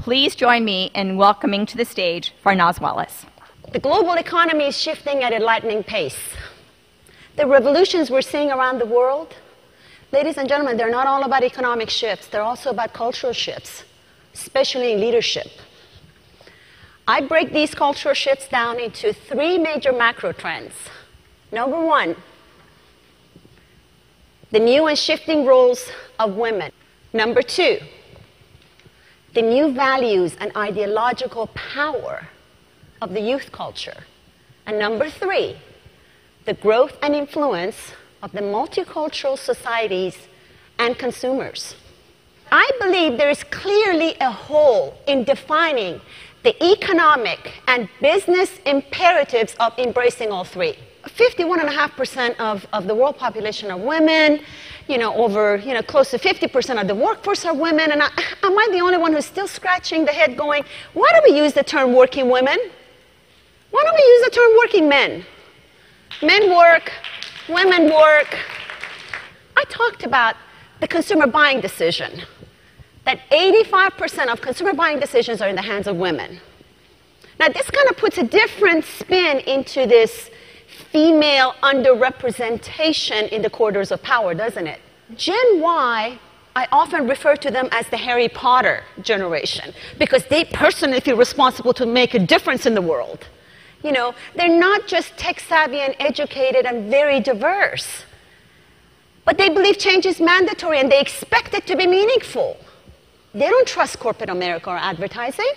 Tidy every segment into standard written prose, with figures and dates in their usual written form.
Please join me in welcoming to the stage Farnaz Wallace. The global economy is shifting at a lightning pace. The revolutions we're seeing around the world, ladies and gentlemen, they're not all about economic shifts. They're also about cultural shifts, especially in leadership. I break these cultural shifts down into three major macro trends. Number one, the new and shifting roles of women. Number two, the new values and ideological power of the youth culture. And number three, the growth and influence of the multicultural societies and consumers. I believe there is clearly a hole in defining the economic and business imperatives of embracing all three. 51.5% of the world population are women, close to 50% of the workforce are women, and am I the only one who's still scratching the head going, why do we use the term working women? Why don't we use the term working men? Men work, women work. I talked about the consumer buying decision, that 85% of consumer buying decisions are in the hands of women. Now, this kind of puts a different spin into this female underrepresentation in the corridors of power, doesn't it? Gen Y, I often refer to them as the Harry Potter generation, because they personally feel responsible to make a difference in the world. They're not just tech-savvy and educated and very diverse, but they believe change is mandatory and they expect it to be meaningful. They don't trust corporate America or advertising.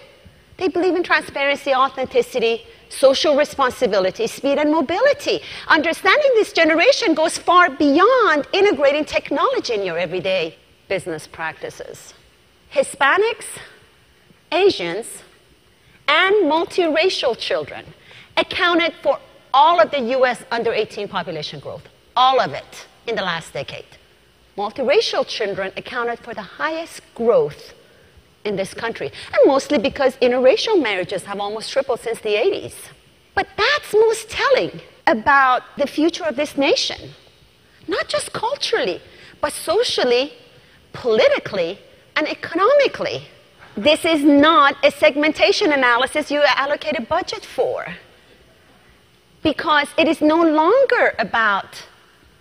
They believe in transparency, authenticity, social responsibility, speed, and mobility. Understanding this generation goes far beyond integrating technology in your everyday business practices. Hispanics, Asians, and multiracial children accounted for all of the US under 18 population growth, all of it in the last decade. Multiracial children accounted for the highest growth in this country, and mostly because interracial marriages have almost tripled since the 80s. But that's most telling about the future of this nation, not just culturally, but socially, politically, and economically. This is not a segmentation analysis you allocate a budget for, because it is no longer about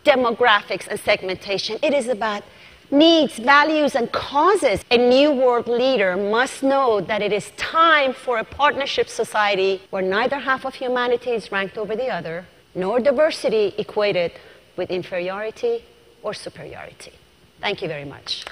demographics and segmentation. It is about needs, values, and causes. A new world leader must know that it is time for a partnership society where neither half of humanity is ranked over the other, nor diversity equated with inferiority or superiority. Thank you very much.